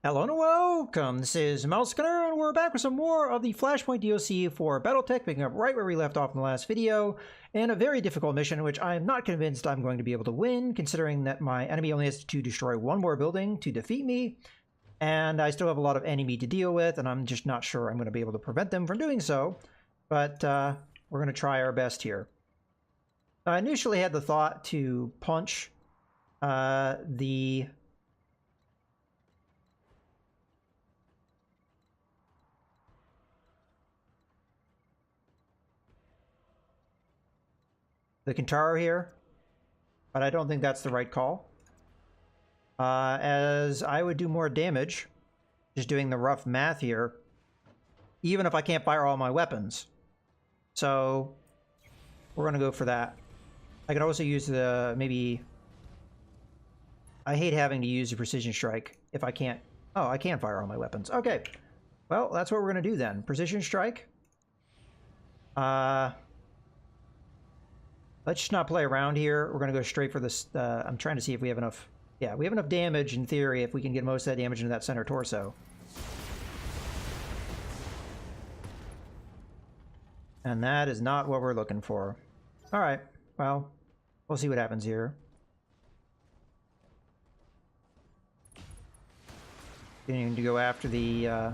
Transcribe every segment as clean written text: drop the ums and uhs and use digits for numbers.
Hello and welcome, this is Mousegunner, and we're back with some more of the Flashpoint DLC for BattleTech, picking up right where we left off in the last video, and a very difficult mission, which I am not convinced I'm going to be able to win, considering that my enemy only has to destroy one more building to defeat me, and I still have a lot of enemy to deal with, and I'm just not sure I'm going to be able to prevent them from doing so, but we're going to try our best here. I initially had the thought to punch the Kintaro here, but I don't think that's the right call. As I would do more damage, just doing the rough math here, even if I can't fire all my weapons. So we're going to go for that. I could also use the, maybe... I hate having to use a precision strike if I can't... Oh, I can fire all my weapons. Okay. Well, that's what we're going to do then. Precision strike. Let's just not play around here. We're going to go straight for this. I'm trying to see if we have enough. Yeah, we have enough damage in theory if we can get most of that damage into that center torso. And that is not what we're looking for. All right, well, we'll see what happens here. Continuing to go after the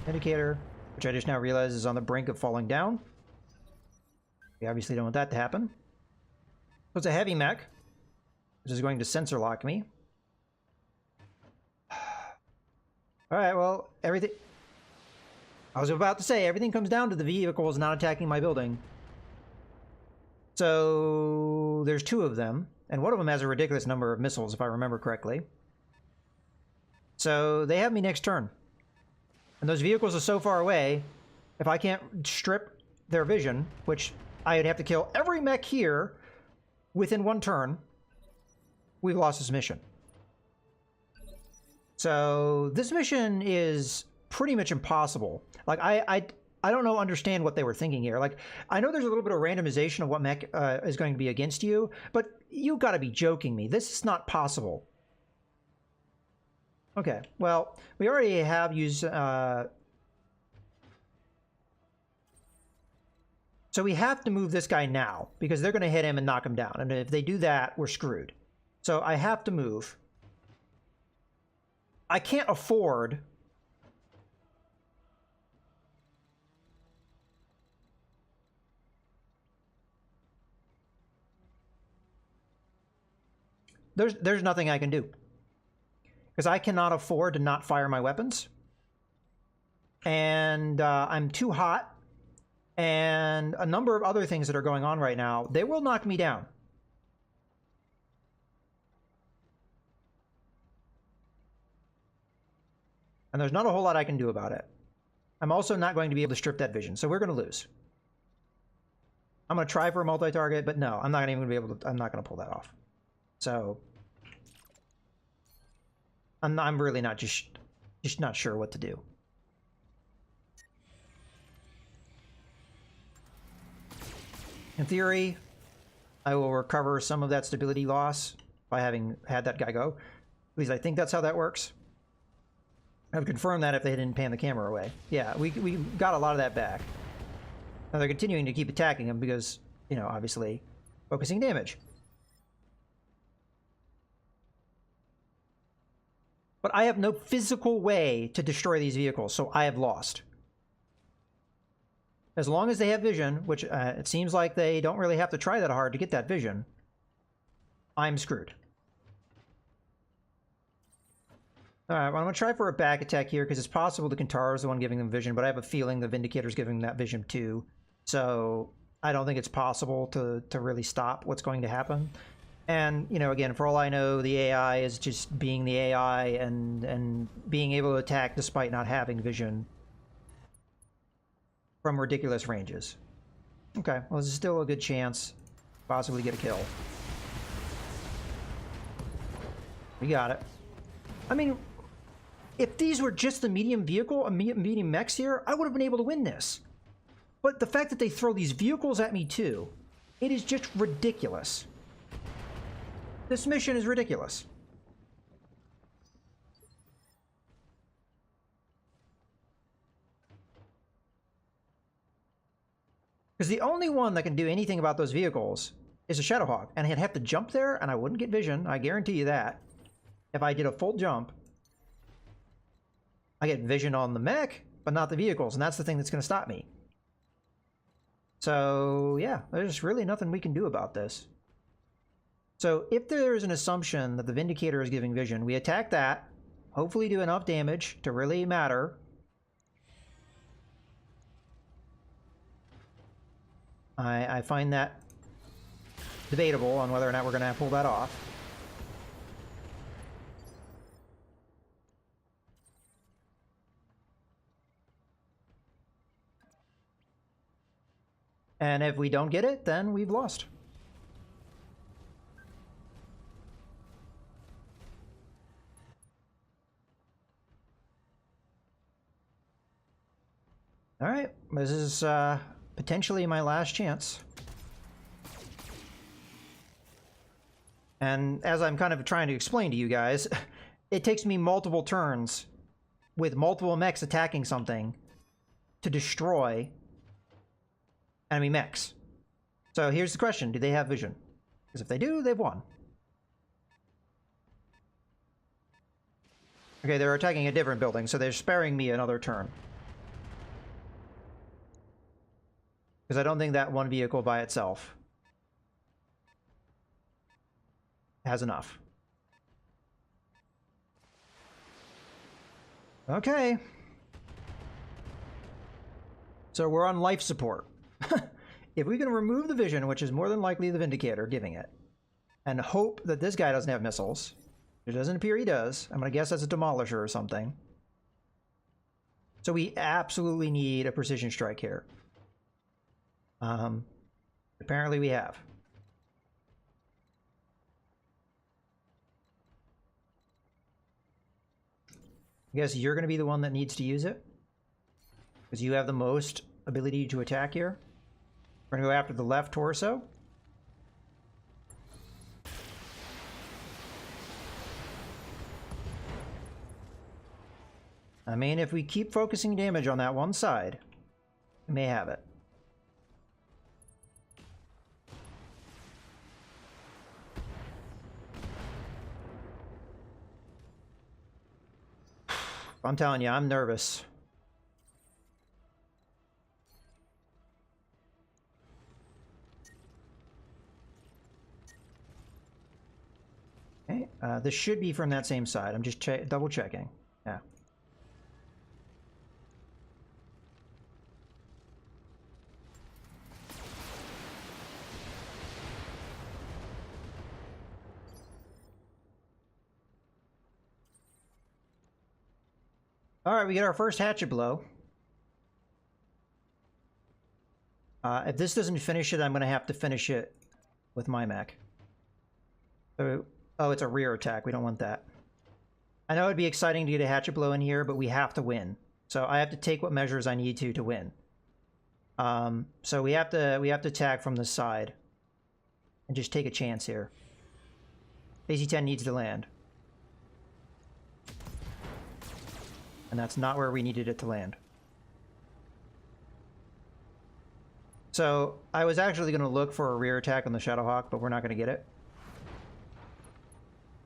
indicator, which I just now realized is on the brink of falling down. We obviously don't want that to happen. So it's a heavy mech, which is going to sensor lock me. Alright, well, everything... I was about to say, everything comes down to the vehicles not attacking my building. So there's two of them, and one of them has a ridiculous number of missiles, if I remember correctly. So they have me next turn. And those vehicles are so far away, if I can't strip their vision, which... I'd have to kill every mech here within one turn. We've lost this mission. So this mission is pretty much impossible. Like I don't understand what they were thinking here. Like I know there's a little bit of randomization of what mech is going to be against you, but you got to be joking me. This is not possible. Okay, well we already have used. So we have to move this guy now, because they're going to hit him and knock him down. And if they do that, we're screwed. So I have to move. I can't afford... There's nothing I can do. Because I cannot afford to not fire my weapons. And I'm too hot. And a number of other things that are going on right now, they will knock me down. And there's not a whole lot I can do about it. I'm also not going to be able to strip that vision, so we're going to lose. I'm going to try for a multi-target, but no, I'm not even going to be able to, I'm not going to pull that off. So, I'm really not just not sure what to do. In theory, I will recover some of that stability loss by having had that guy go. At least I think that's how that works. I would confirm that if they didn't pan the camera away. Yeah, we got a lot of that back. Now they're continuing to keep attacking him because, you know, obviously focusing damage. But I have no physical way to destroy these vehicles, so I have lost. As long as they have vision, which it seems like they don't really have to try that hard to get that vision, I'm screwed. Alright, well, I'm going to try for a back attack here, because it's possible the Kintaro is the one giving them vision, but I have a feeling the Vindicator's giving that vision too. So I don't think it's possible to really stop what's going to happen. And, you know, again, for all I know, the AI is just being the AI and being able to attack despite not having vision. From ridiculous ranges. Okay, well, this is still a good chance to possibly get a kill. We got it. I mean, if these were just the medium vehicle, medium mechs here, I would have been able to win this. But the fact that they throw these vehicles at me too, it is just ridiculous. This mission is ridiculous. Because the only one that can do anything about those vehicles is a Shadowhawk. And I'd have to jump there, and I wouldn't get vision. I guarantee you that. If I did a full jump, I get vision on the mech, but not the vehicles. And that's the thing that's going to stop me. So, yeah, there's really nothing we can do about this. So, if there's an assumption that the Vindicator is giving vision, we attack that. Hopefully do enough damage to really matter. I find that debatable on whether or not we're going to pull that off. And if we don't get it, then we've lost. All right, this is potentially my last chance. And as I'm kind of trying to explain to you guys, it takes me multiple turns with multiple mechs attacking something to destroy enemy mechs. So here's the question, do they have vision? Because if they do, they've won. Okay, they're attacking a different building, so they're sparing me another turn. Because I don't think that one vehicle by itself has enough. Okay. So we're on life support. If we can remove the vision, which is more than likely the Vindicator giving it, and hope that this guy doesn't have missiles, it doesn't appear he does. I'm going to guess that's a Demolisher or something. So we absolutely need a precision strike here. Apparently we have. I guess you're going to be the one that needs to use it, because you have the most ability to attack here. We're going to go after the left torso. I mean, if we keep focusing damage on that one side, we may have it. I'm telling you, I'm nervous. Okay, this should be from that same side. I'm just double checking. Yeah. All right, we get our first hatchet blow. If this doesn't finish it, I'm going to have to finish it with my mech. Oh, it's a rear attack. We don't want that. I know it'd be exciting to get a hatchet blow in here, but we have to win. So I have to take what measures I need to win. So we have to attack from the side and just take a chance here. AC-10 needs to land. And that's not where we needed it to land. So I was actually going to look for a rear attack on the Shadowhawk, but we're not going to get it.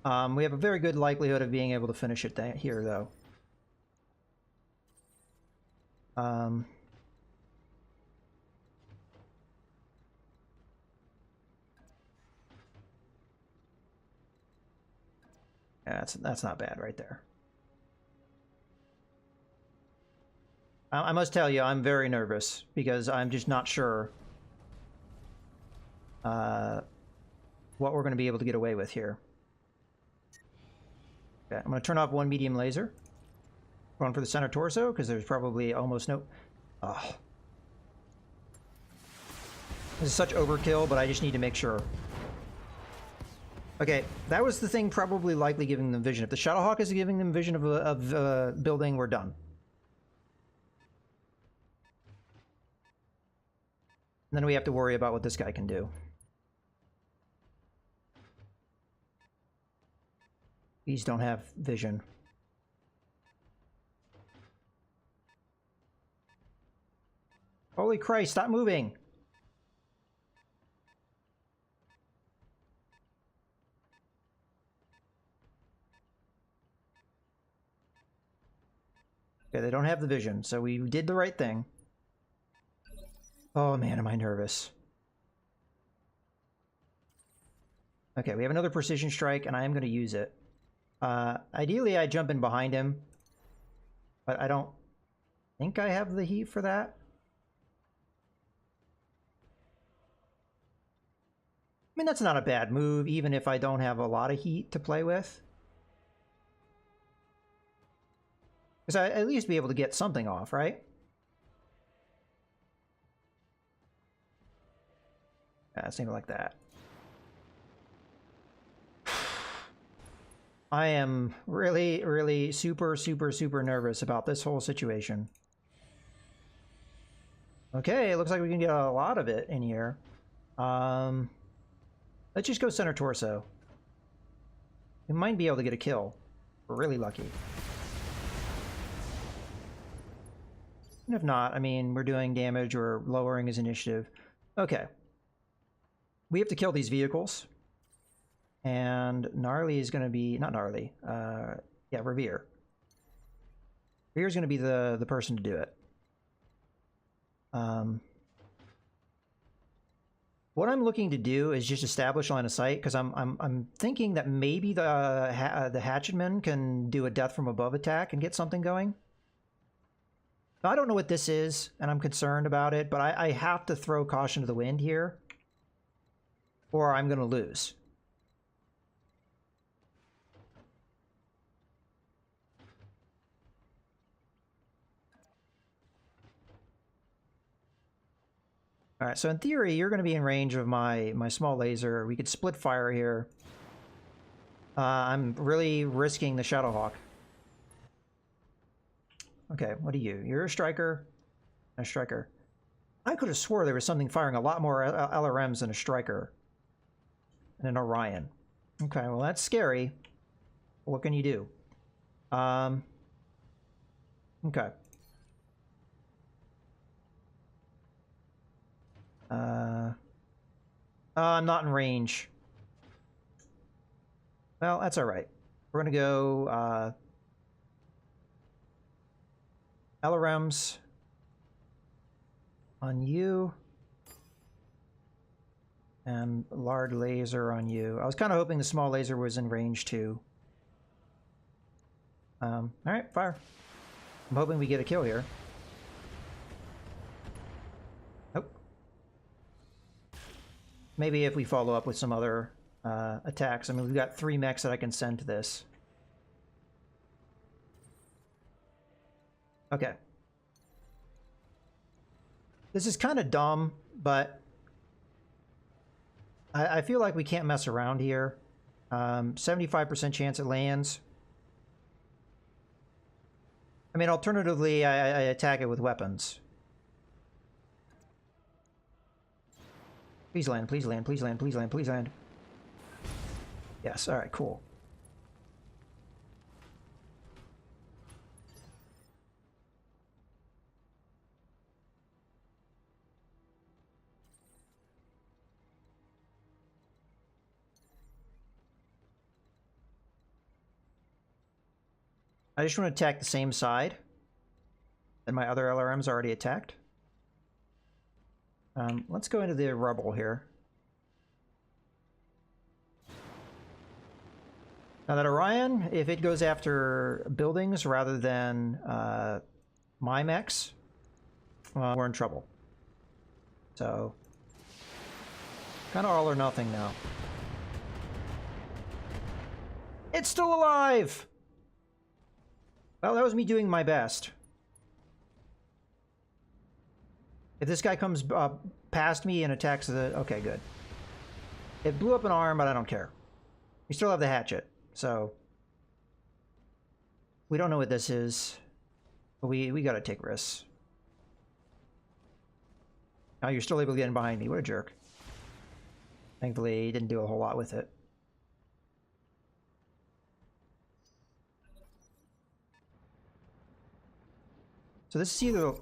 We have a very good likelihood of being able to finish it here, though. Yeah, that's not bad right there. I must tell you, I'm very nervous because I'm just not sure what we're going to be able to get away with here. Okay, I'm going to turn off one medium laser. Going for the center torso because there's probably almost no... Oh. This is such overkill, but I just need to make sure. Okay, that was the thing probably likely giving them vision. If the Shadowhawk is giving them vision of a building, we're done. And then we have to worry about what this guy can do. These don't have vision. Holy Christ, stop moving! Okay, they don't have the vision, so we did the right thing. Oh man, am I nervous. Okay, we have another precision strike, and I am going to use it. Ideally, I jump in behind him, but I don't think I have the heat for that. I mean, that's not a bad move, even if I don't have a lot of heat to play with. Because I at least be able to get something off, right? Something like that. I am really, really super, super, super nervous about this whole situation. Okay, it looks like we can get a lot of it in here. Let's just go center torso. We might be able to get a kill. We're really lucky. And if not, I mean, we're doing damage or lowering his initiative. Okay. We have to kill these vehicles. And Gnarly is going to be... Not Gnarly. Yeah, Revere. Revere's going to be the person to do it. What I'm looking to do is just establish line of sight, because I'm thinking that maybe the hatchetman can do a death from above attack and get something going. I don't know what this is, and I'm concerned about it, but I have to throw caution to the wind here, or I'm going to lose. All right, so in theory, you're going to be in range of my small laser. We could split fire here. I'm really risking the Shadowhawk. Okay, what are you? You're a striker. A striker. I could have swore there was something firing a lot more LRMs than a striker. And an Orion. Okay, well that's scary. What can you do? Okay. I'm not in range. Well, that's all right. We're gonna go LRMs on you and large laser on you. I was kind of hoping the small laser was in range too. All right, fire. I'm hoping we get a kill here. Nope. Maybe if we follow up with some other attacks. I mean, we've got 3 mechs that I can send to this. Okay. This is kind of dumb, but I feel like we can't mess around here. 75% chance it lands. I mean, alternatively, I attack it with weapons. Please land, please land, please land, please land, please land. Yes, alright, cool. I just want to attack the same side that my other LRM's already attacked. Let's go into the rubble here. Now that Orion, if it goes after buildings rather than my mechs, we're in trouble. So, kind of all or nothing now. It's still alive! Well, that was me doing my best. If this guy comes past me and attacks the... Okay, good. It blew up an arm, but I don't care. We still have the hatchet, so... We don't know what this is. But we gotta take risks. Now you're still able to get in behind me. What a jerk. Thankfully, he didn't do a whole lot with it. So this is either...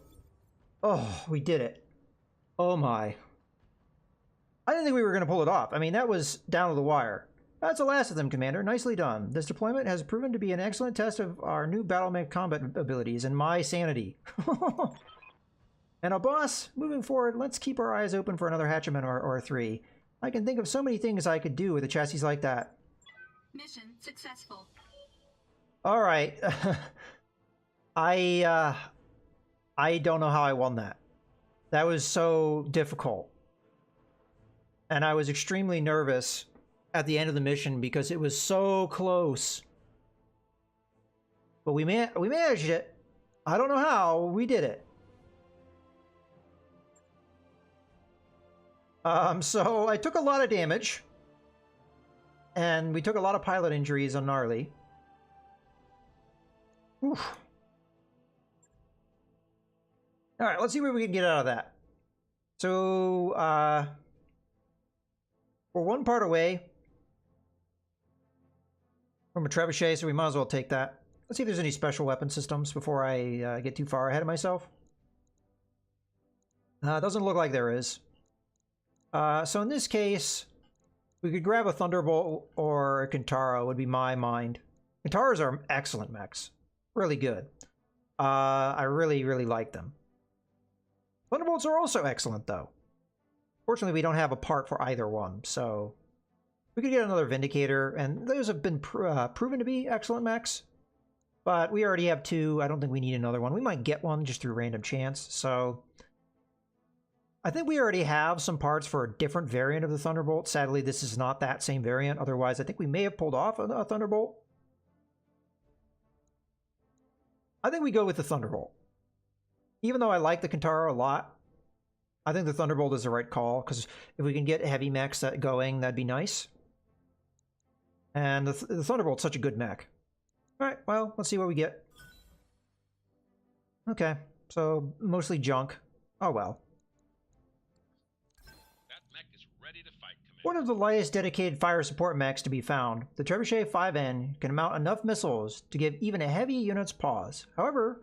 Oh, we did it. Oh my. I didn't think we were going to pull it off. I mean, that was down to the wire. That's the last of them, Commander. Nicely done. This deployment has proven to be an excellent test of our new BattleTech combat abilities and my sanity. And boss, moving forward, let's keep our eyes open for another Hatchman or three. I can think of so many things I could do with a chassis like that. Mission successful. All right. I don't know how I won that. That was so difficult. And I was extremely nervous at the end of the mission because it was so close. But we managed it. I don't know how. We did it. So I took a lot of damage. And we took a lot of pilot injuries on Gnarly. Oof. Alright, let's see what we can get out of that. So, we're one part away from a trebuchet, so we might as well take that. Let's see if there's any special weapon systems before I get too far ahead of myself. Doesn't look like there is. So in this case, we could grab a Thunderbolt or a Kintaro would be my mind. Kintaros are excellent mechs. Really good. I really, really like them. Thunderbolts are also excellent, though. Fortunately, we don't have a part for either one, so we could get another Vindicator, and those have been proven to be excellent mechs. But we already have two. I don't think we need another one. We might get one just through random chance, so I think we already have some parts for a different variant of the Thunderbolt. Sadly, this is not that same variant. Otherwise, I think we may have pulled off a Thunderbolt. I think we go with the Thunderbolt. Even though I like the Kintaro a lot, I think the Thunderbolt is the right call, because if we can get heavy mechs going, that'd be nice. And the Thunderbolt's such a good mech. Alright, well, let's see what we get. Okay, so mostly junk. Oh well. That mech is ready to fight, Commander. One of the lightest dedicated fire support mechs to be found, the Trebuchet 5N can mount enough missiles to give even a heavy unit's pause. However,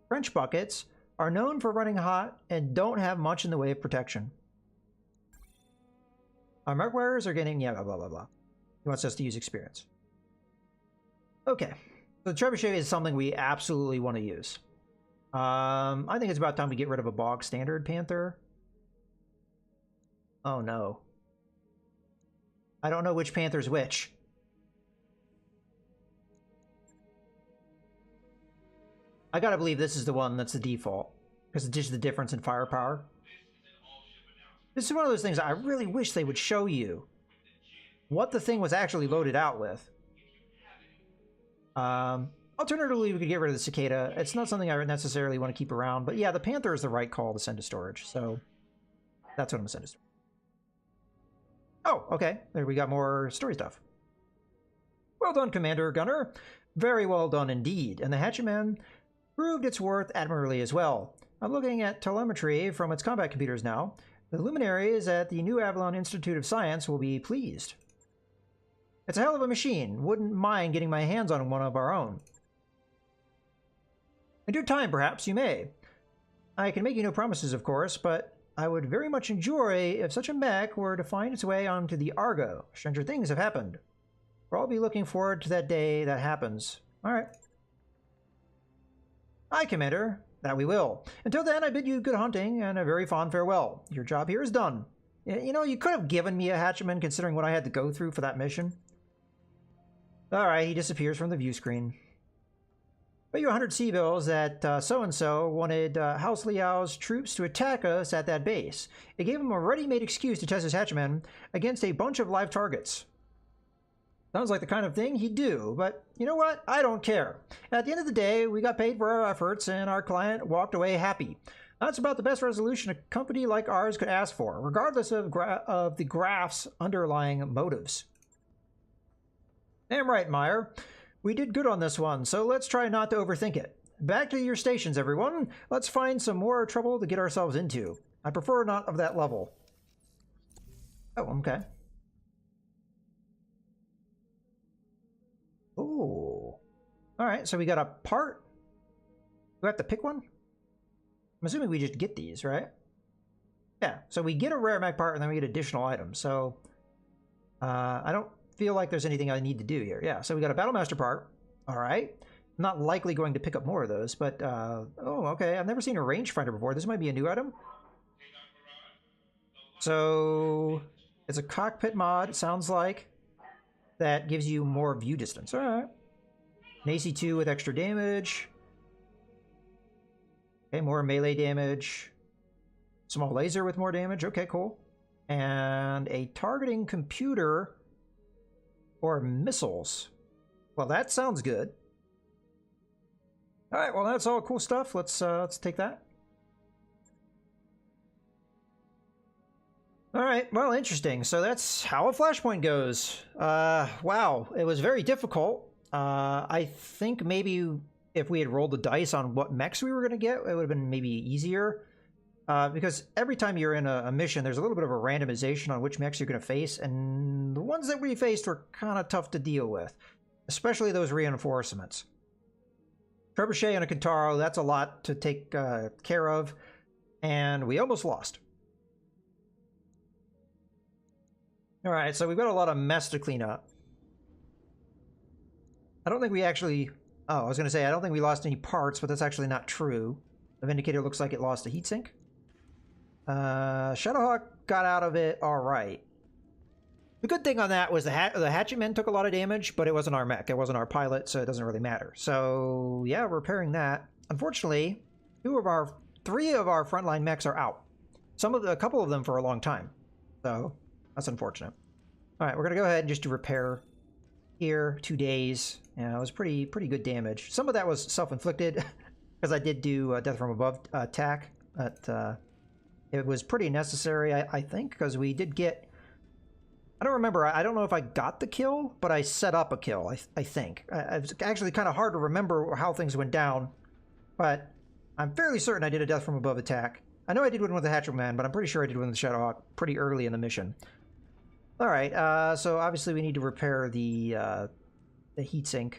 French buckets are known for running hot and don't have much in the way of protection. Our mark wearers are getting, yeah, blah, blah, blah, blah. He wants us to use experience. Okay, so the Trebuchet is something we absolutely want to use. I think it's about time we get rid of a bog standard Panther. Oh no. I don't know which Panther's which. I gotta believe this is the one that's the default, because it's just the difference in firepower. This is one of those things I really wish they would show you what the thing was actually loaded out with. Alternatively, we could get rid of the Cicada. It's not something I necessarily want to keep around, but yeah, the Panther is the right call to send to storage, so that's what I'm gonna send to storage. Oh, okay, there we got more story stuff. Well done, Commander Gunner. Very well done indeed, and the Hatchetman proved its worth admirably as well. I'm looking at telemetry from its combat computers now. The luminaries at the New Avalon Institute of Science will be pleased. It's a hell of a machine. Wouldn't mind getting my hands on one of our own. In due time, perhaps, you may. I can make you no promises, of course, but I would very much enjoy if such a mech were to find its way onto the Argo. Stranger things have happened. We'll all be looking forward to that day that happens. Alright. Aye, Commander. That we will. Until then, I bid you good hunting and a very fond farewell. Your job here is done. You know, you could have given me a Hatchetman considering what I had to go through for that mission. Alright, he disappears from the view screen. Bet you 100 C-bills that so-and-so wanted House Liao's troops to attack us at that base. It gave him a ready-made excuse to test his Hatchetman against a bunch of live targets. Sounds like the kind of thing he'd do, but you know what? I don't care. At the end of the day, we got paid for our efforts and our client walked away happy. That's about the best resolution a company like ours could ask for, regardless of the graph's underlying motives. Damn right, Meyer. We did good on this one, so let's try not to overthink it. Back to your stations, everyone. Let's find some more trouble to get ourselves into. I prefer not of that level. Oh, okay. Ooh. Alright, so we got a part. Do we have to pick one? I'm assuming we just get these, right? Yeah, so we get a rare mech part and then we get additional items. So, I don't feel like there's anything I need to do here. Yeah, so we got a Battlemaster part. All right. Not likely going to pick up more of those, but, oh, okay. I've never seen a rangefinder before. This might be a new item. So, it's a cockpit mod, it sounds like, that gives you more view distance. All right. An AC2 with extra damage. Okay, more melee damage. Small laser with more damage. Okay, cool. And a targeting computer or missiles. Well, that sounds good. All right, well, that's all cool stuff. Let's take that. All right, well, interesting. So that's how a Flashpoint goes. Wow, it was very difficult. I think maybe if we had rolled the dice on what mechs we were going to get, it would have been maybe easier. Because every time you're in a mission, there's a little bit of a randomization on which mechs you're going to face, and the ones that we faced were kind of tough to deal with, especially those reinforcements. Trebuchet and a Kintaro, that's a lot to take care of, and we almost lost. All right, so we've got a lot of mess to clean up. I don't think we actually... Oh, I was going to say, I don't think we lost any parts, but that's actually not true. The Vindicator looks like it lost a heatsink. Shadowhawk got out of it all right. The good thing on that was the Hatchet Men took a lot of damage, but it wasn't our mech. It wasn't our pilot, so it doesn't really matter. So, yeah, we're repairing that. Unfortunately, three of our frontline mechs are out. A couple of them for a long time. So, that's unfortunate. All right, we're going to go ahead and just do repair here. 2 days. Yeah, it was pretty good damage. Some of that was self-inflicted, because I did do Death from Above attack. But it was pretty necessary, I think, because we did get... I don't remember. I don't know if I got the kill, but I set up a kill, I think. It's actually kind of hard to remember how things went down, but I'm fairly certain I did a Death from Above attack. I know I did one with the Hatchet Man, but I'm pretty sure I did one with the Shadowhawk pretty early in the mission. All right, so obviously we need to repair the heatsink.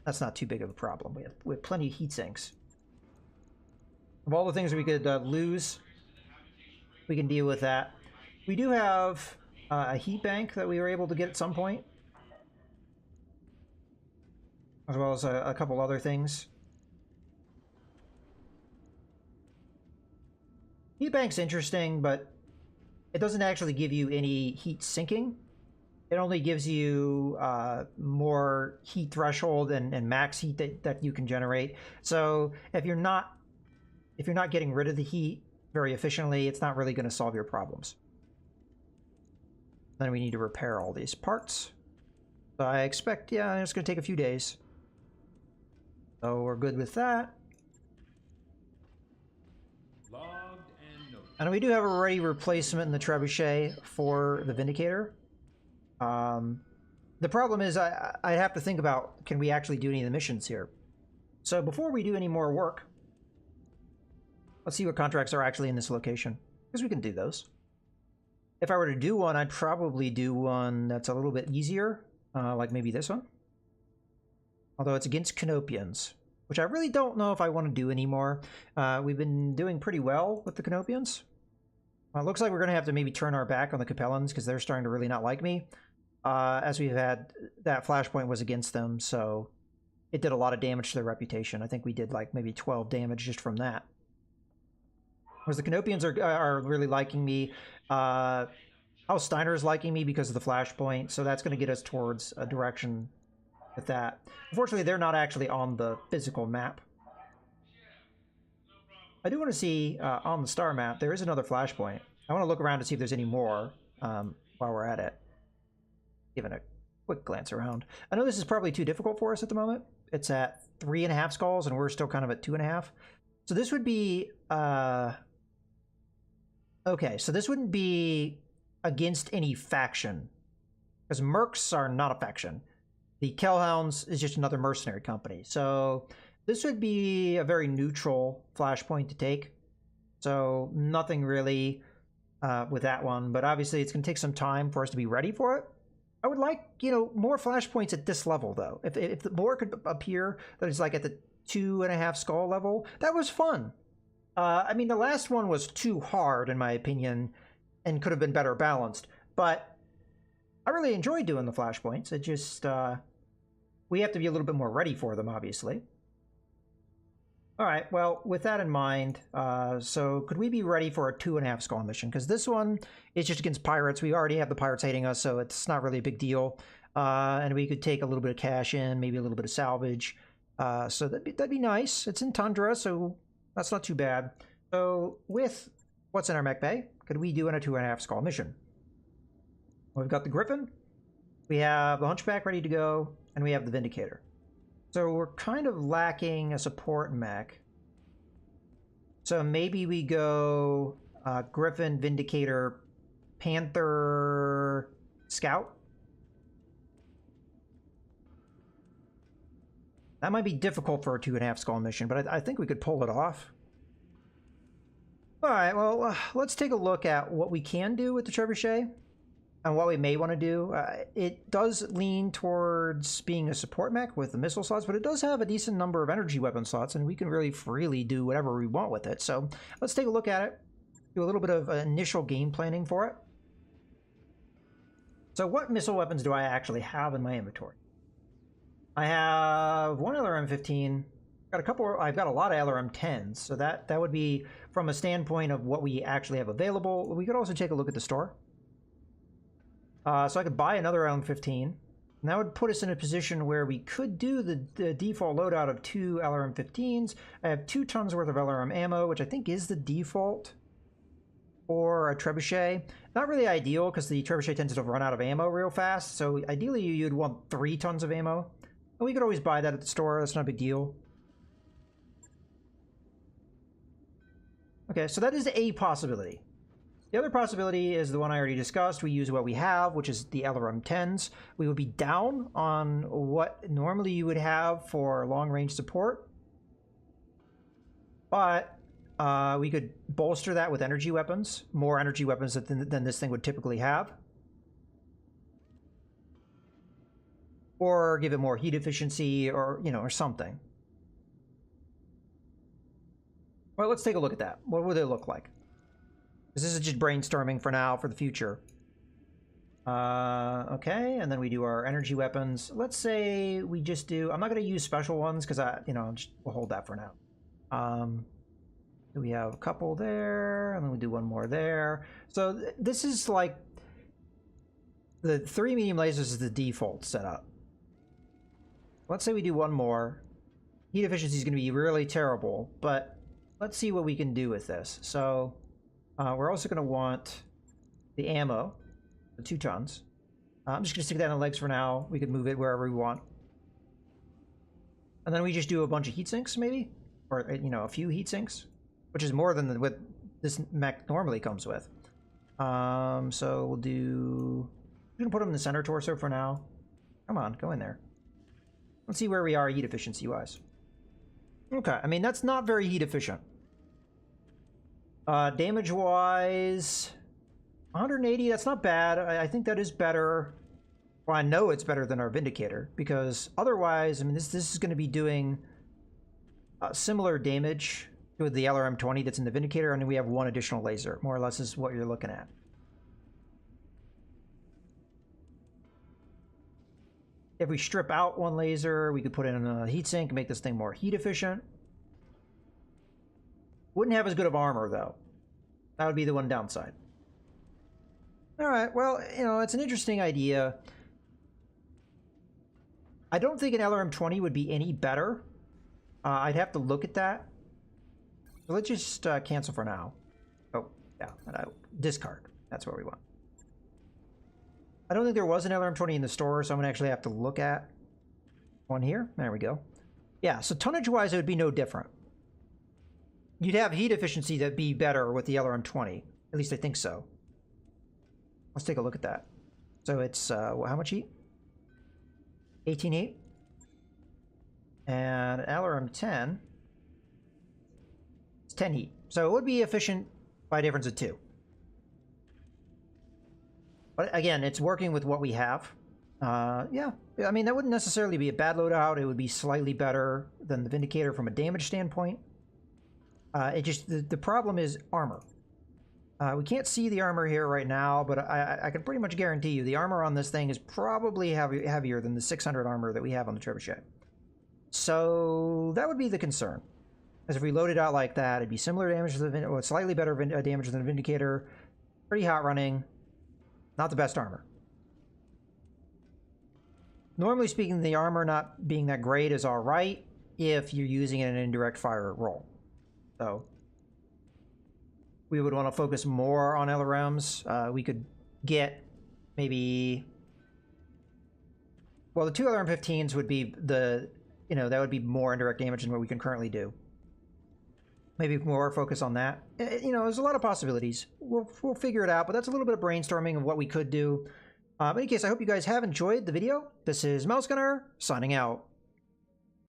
That's not too big of a problem. We have plenty of heatsinks. Of all the things we could lose, we can deal with that. We do have a heat bank that we were able to get at some point, as well as a couple other things. Heat bank's interesting, but it doesn't actually give you any heat sinking. It only gives you more heat threshold and max heat that you can generate. So if you're not getting rid of the heat very efficiently, it's not really going to solve your problems. Then we need to repair all these parts. So I expect, yeah, it's going to take a few days. So we're good with that. And we do have a ready replacement in the Trebuchet for the Vindicator. The problem is I have to think about, can we actually do any of the missions here? So before we do any more work, let's see what contracts are actually in this location, because we can do those. If I were to do one, I'd probably do one that's a little bit easier, like maybe this one. Although it's against Canopians, which I really don't know if I want to do anymore. We've been doing pretty well with the Canopians. It looks like we're going to have to maybe turn our back on the Capellans, because they're starting to really not like me. As we've had, that Flashpoint was against them, so it did a lot of damage to their reputation. I think we did like maybe 12 damage just from that. Whereas the Canopians are really liking me. Al Steiner is liking me because of the Flashpoint, so that's going to get us towards a direction with that. Unfortunately, they're not actually on the physical map. I do want to see, on the star map, there is another Flashpoint. I want to look around to see if there's any more while we're at it. Giving a quick glance around. I know this is probably too difficult for us at the moment. It's at 3.5 skulls, and we're still kind of at 2.5. So this would be... Okay, so this wouldn't be against any faction, because Mercs are not a faction. The Kellhounds is just another mercenary company. So this would be a very neutral Flashpoint to take. So nothing really with that one, but obviously it's going to take some time for us to be ready for it. I would like, more Flashpoints at this level, though. If the more could appear that it's like at the 2.5 skull level, that was fun. I mean, the last one was too hard, in my opinion, and could have been better balanced. But I really enjoy doing the flashpoints. It just, we have to be a little bit more ready for them, obviously. All right, well, with that in mind, so could we be ready for a 2.5 skull mission? Because this one is just against pirates. We already have the pirates hating us, so it's not really a big deal. And we could take a little bit of cash in, maybe a little bit of salvage. So that'd be nice. It's in Tundra, so that's not too bad. So with what's in our mech bay, could we do in a 2.5 skull mission? Well, we've got the Griffin, we have the Hunchback ready to go, and we have the Vindicator. So we're kind of lacking a support mech. So maybe we go Griffin, Vindicator, Panther, Scout. That might be difficult for a 2.5 skull mission, but I think we could pull it off. All right, well, let's take a look at what we can do with the Trebuchet and what we may want to do. It does lean towards being a support mech with the missile slots, but it does have a decent number of energy weapon slots, and we can really freely do whatever we want with it. So let's take a look at it, do a little bit of initial game planning for it. So what missile weapons do I actually have in my inventory? I have one LRM-15. I've got a lot of LRM-10s, so that would be from a standpoint of what we actually have available. We could also take a look at the store. So I could buy another LRM-15, and that would put us in a position where we could do the default loadout of 2 LRM-15s. I have 2 tons worth of LRM ammo, which I think is the default for a trebuchet. Not really ideal, because the trebuchet tends to run out of ammo real fast, so ideally you'd want 3 tons of ammo. And we could always buy that at the store, that's not a big deal. Okay, so that is a possibility. The other possibility is the one I already discussed. We use what we have, which is the LRM-10s. We would be down on what normally you would have for long-range support. But we could bolster that with energy weapons, more energy weapons than this thing would typically have. Or give it more heat efficiency, or, you know, or something. Well, let's take a look at that. What would it look like? This is just brainstorming for now, for the future. Okay, and then we do our energy weapons. Let's say we just do... I'm not going to use special ones, because we'll hold that for now. We have a couple there, and then we do one more there. So this is like... The 3 medium lasers is the default setup. Let's say we do one more. Heat efficiency is going to be really terrible, but let's see what we can do with this. So we're also going to want the ammo, the 2 tons. I'm just going to stick that in the legs for now. We could move it wherever we want. And then we just do a bunch of heat sinks, maybe? Or, you know, a few heat sinks, which is more than what this mech normally comes with. So we'll do... We're going to put them in the center torso for now. Come on, go in there. Let's see where we are heat efficiency-wise. Okay, I mean, that's not very heat efficient. Damage-wise, 180, that's not bad. I think that is better. Well, I know it's better than our Vindicator, because otherwise, I mean, this is going to be doing similar damage to the LRM-20 that's in the Vindicator, and we have 1 additional laser. More or less is what you're looking at. If we strip out 1 laser, we could put in a heatsink and make this thing more heat efficient. Wouldn't have as good of armor, though. That would be the one downside. All right, well, you know, it's an interesting idea. I don't think an LRM-20 would be any better. I'd have to look at that. So let's just cancel for now. Oh, yeah, discard. That's what we want. I don't think there was an LRM-20 in the store, so I'm going to actually have to look at one here. There we go. Yeah, so tonnage-wise, it would be no different. You'd have heat efficiency that'd be better with the LRM-20. At least I think so. Let's take a look at that. So it's, how much heat? 18 heat. And LRM-10 is 10 heat. So it would be efficient by a difference of 2. But again, it's working with what we have. Yeah, I mean, that wouldn't necessarily be a bad loadout. It would be slightly better than the Vindicator from a damage standpoint. The problem is armor. We can't see the armor here right now, but I can pretty much guarantee you the armor on this thing is probably heavier than the 600 armor that we have on the trebuchet. So that would be the concern. As if we load it out like that, it'd be similar damage to the well, slightly better damage than the Vindicator. Pretty hot running. Not the best armor. Normally speaking, the armor not being that great is all right if you're using it in an indirect fire role. So we would want to focus more on LRMs. We could get maybe, well, the two LRM-15s would be the, that would be more indirect damage than what we can currently do. Maybe more focus on that. There's a lot of possibilities. We'll figure it out, but that's a little bit of brainstorming of what we could do. In any case, I hope you guys have enjoyed the video. This is Mouse Gunner, signing out.